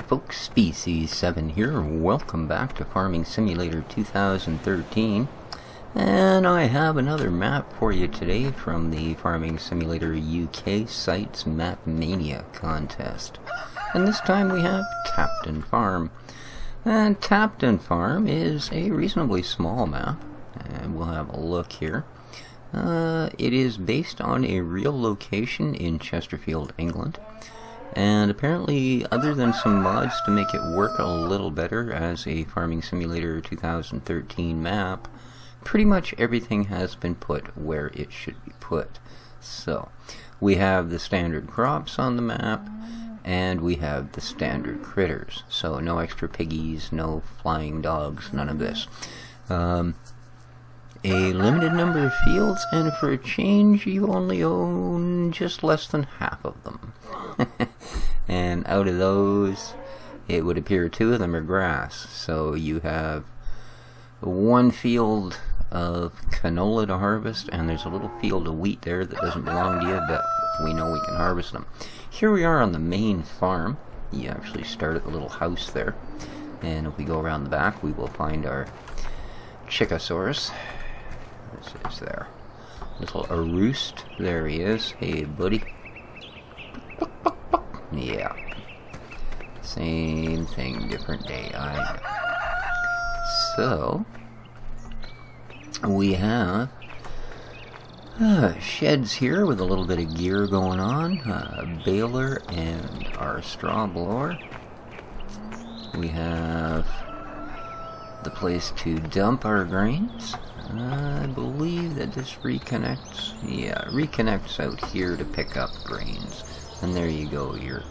folks, Species 7 here. Welcome back to Farming Simulator 2013. And I have another map for you today from the Farming Simulator UK site's Map Mania contest. And this time we have Tapton Farm. And Tapton Farm is a reasonably small map. And we'll have a look here. It is based on a real location in Chesterfield, England. And apparently, other than some mods to make it work a little better as a Farming Simulator 2013 map, pretty much everything has been put where it should be put. So, we have the standard crops on the map, and we have the standard critters. So, no extra piggies, no flying dogs, none of this. A limited number of fields, and for a change, you only own just less than half of them. And out of those, it would appear 2 of them are grass. So you have 1 field of canola to harvest, and there's a little field of wheat there that doesn't belong to you, but we know we can harvest them. Here we are on the main farm. You actually start at the little house there, and if we go around the back, we will find our Chickosaurus. This is there. Little roost. There he is. Hey, buddy. Yeah. Same thing, different day. I know. So, we have sheds here with a little bit of gear going on. A baler and our straw blower. We have the place to dump our grains. I believe that this reconnects. Yeah, reconnects out here to pick up grains. And there you go, your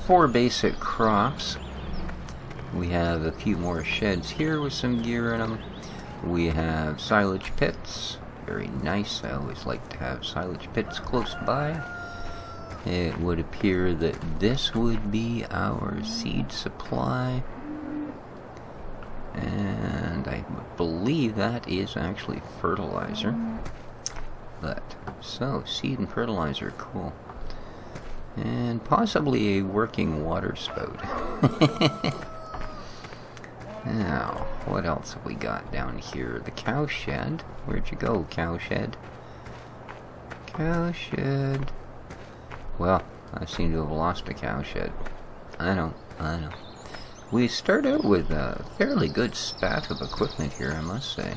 4 basic crops. We have a few more sheds here with some gear in them. We have silage pits. Very nice. I always like to have silage pits close by. It would appear that this would be our seed supply. And I believe that is actually fertilizer. But, so, seed and fertilizer, cool. And possibly a working water spout. Now, what else have we got down here? The cow shed. Where'd you go, cow shed? Cow shed. Well, I seem to have lost a cow shed. I know. We start out with a fairly good spat of equipment here, I must say.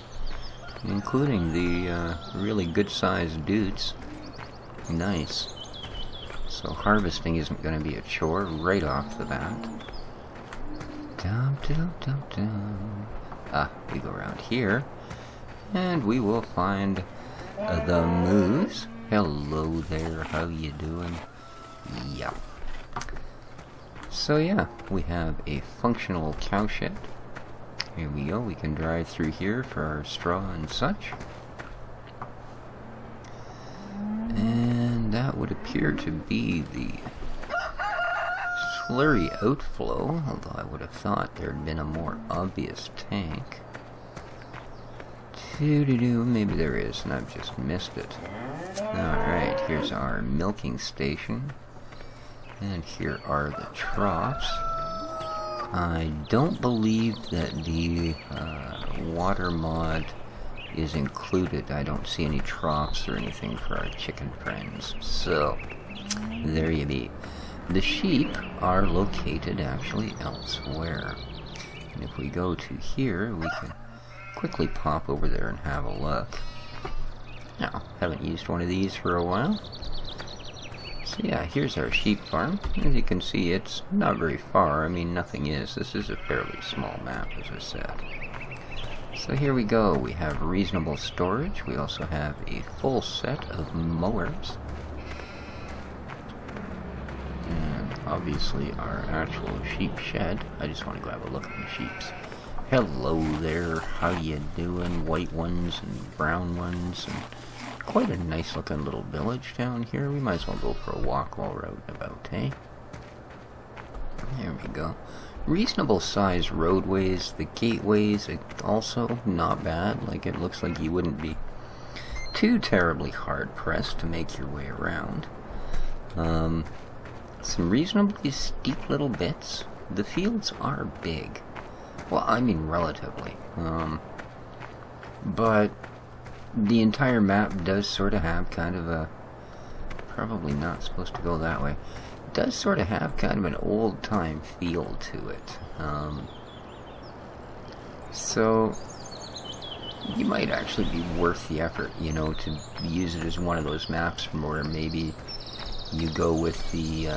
Including the really good-sized dudes. Nice. So harvesting isn't going to be a chore right off the bat. We go around here, and we will find the moose. Hello there, how you doing? Yeah. So yeah, we have a functional cow shed. Here we go, we can drive through here for our straw and such. And that would appear to be the slurry outflow, although I would have thought there had been a more obvious tank. Maybe there is, and I've just missed it. Alright, here's our milking station. And here are the troughs. I don't believe that the water mod is included. I don't see any troughs or anything for our chicken friends. So, there you be. The sheep are located actually elsewhere. And if we go to here, we can quickly pop over there and have a look. Now, haven't used one of these for a while. So yeah, here's our sheep farm. As you can see, it's not very far. I mean, nothing is. This is a fairly small map, as I said. So here we go. We have reasonable storage. We also have a full set of mowers. And obviously our actual sheep shed. I just want to go have a look at the sheeps. Hello there. How you doing? White ones and brown ones and quite a nice looking little village down here. We might as well go for a walk while we're out and about, eh? There we go. Reasonable size roadways. The gateways also not bad. Like, it looks like you wouldn't be too terribly hard pressed to make your way around. Some reasonably steep little bits. the fields are big. Well, I mean relatively. But the entire map does sort of have kind of a... Probably not supposed to go that way. It does sort of have kind of an old-time feel to it. So you might actually be worth the effort, you know, to use it as one of those maps where maybe you go with the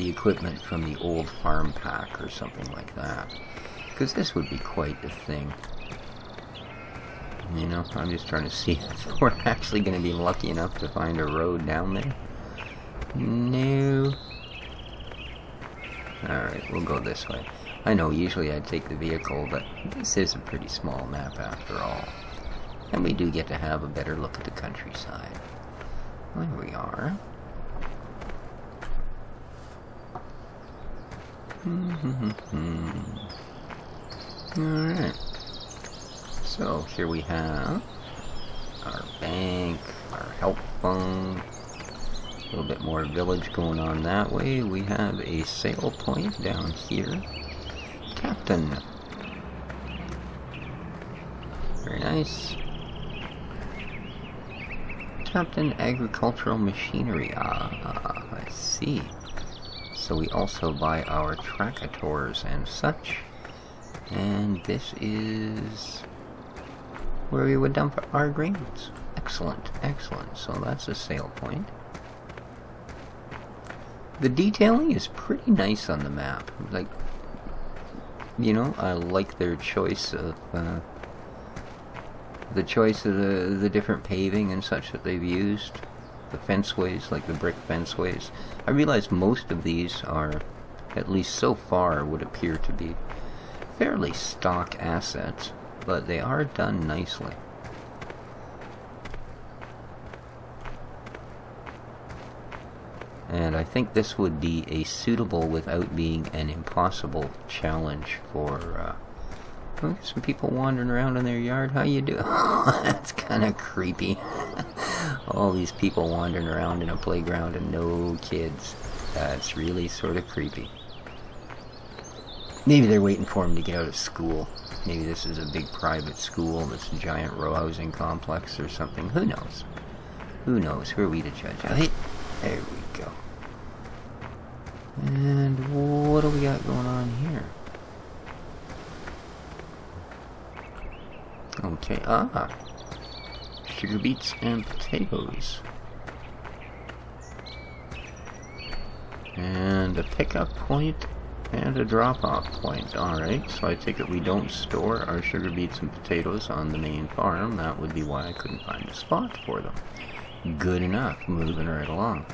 equipment from the old farm pack or something like that. Because this would be quite the thing. You know, I'm just trying to see if we're actually going to be lucky enough to find a road down there. No. Alright, we'll go this way. I know, usually I'd take the vehicle, but this is a pretty small map after all. And we do get to have a better look at the countryside. There we are. Alright. So, here we have our bank, our help phone, a little bit more village going on that way. We have a sale point down here. Tapton. Very nice. Tapton Agricultural Machinery. Ah, I see. So we also buy our tractors and such. And this is where we would dump our grains. Excellent, excellent. So that's a sale point. The detailing is pretty nice on the map. Like, you know, I like their choice of the different paving and such that they've used. The fenceways, like the brick fenceways. I realize most of these are, at least so far, would appear to be fairly stock assets, but they are done nicely. And I think this would be a suitable without being an impossible challenge for some people wandering around in their yard. How you do? That's kind of creepy. All these people wandering around in a playground and no kids. That's really sort of creepy. Maybe they're waiting for them to get out of school. Maybe this is a big private school, this giant row housing complex or something. Who knows? Who knows? Who are we to judge? Hey, there we go. And what do we got going on here? Okay, sugar beets and potatoes. And a pickup point and a drop-off point. Alright, so I take it we don't store our sugar beets and potatoes on the main farm. That would be why I couldn't find a spot for them. Good enough. Moving right along.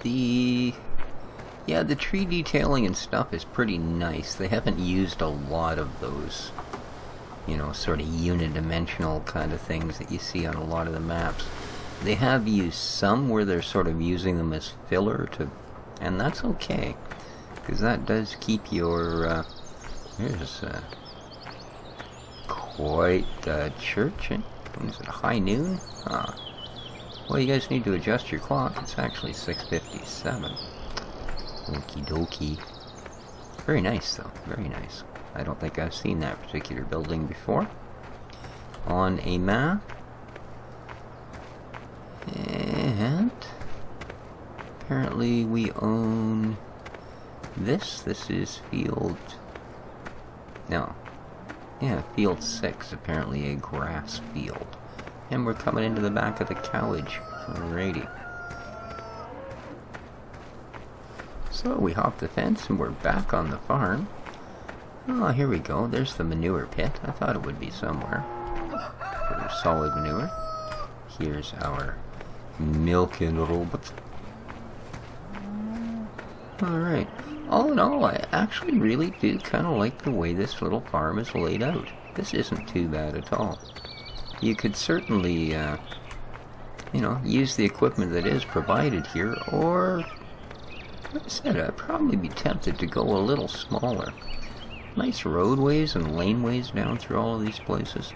The tree detailing and stuff is pretty nice. They haven't used a lot of those, you know, sort of unidimensional kind of things that you see on a lot of the maps. They have used some where they're sort of using them as filler to, and that's okay, because that does keep your, here's quite the church. Is it high noon? Well, you guys need to adjust your clock. It's actually 6:57. Okie dokie. Very nice, though. Very nice. I don't think I've seen that particular building before on a map. And apparently we own this. This is field... No. Yeah, field 6. Apparently a grass field. And we're coming into the back of the cowage. Alrighty. So we hop the fence and we're back on the farm. Oh, here we go. There's the manure pit. I thought it would be somewhere for solid manure. Here's our milking robot. Alright. All in all, I actually really do kind of like the way this little farm is laid out. This isn't too bad at all. You could certainly, you know, use the equipment that is provided here, or, like I said, I'd probably be tempted to go a little smaller. Nice roadways and laneways down through all of these places.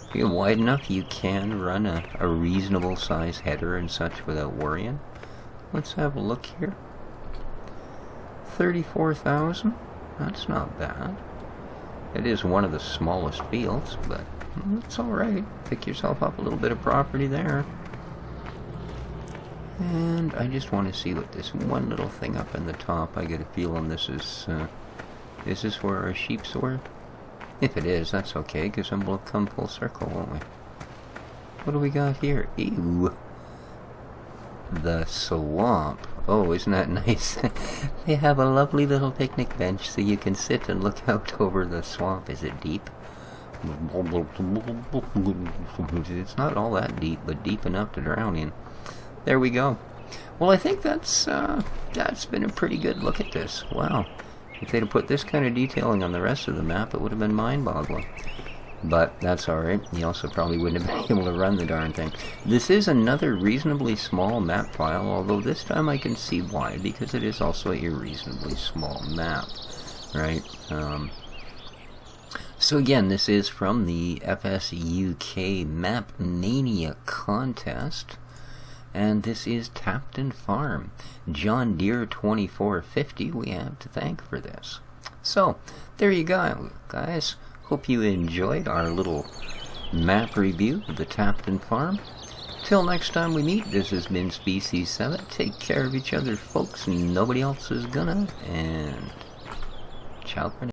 If you're wide enough, you can run a reasonable size header and such without worrying. Let's have a look here. 34,000. That's not bad. It is one of the smallest fields, but it's alright. Pick yourself up a little bit of property there. And I just want to see what this one little thing up in the top, I get a feeling this is this where our sheep's were? If it is, that's okay, because then we'll come full circle, won't we? What do we got here? Ew. The swamp. Oh, isn't that nice? They have a lovely little picnic bench so you can sit and look out over the swamp. Is it deep? It's not all that deep, but deep enough to drown in. There we go. Well, I think that's been a pretty good look at this. Wow. If they'd have put this kind of detailing on the rest of the map, it would have been mind-boggling. But that's alright. You also probably wouldn't have been able to run the darn thing. This is another reasonably small map file, although this time I can see why, because it is also a reasonably small map, right? So again, this is from the FS Map Mania contest, and this is Tapton Farm. John Deere 2450 we have to thank for this. So, there you go, guys. Hope you enjoyed our little map review of the Tapton Farm. Till next time we meet, this has been Species 7. Take care of each other, folks. Nobody else is gonna. And ciao for now.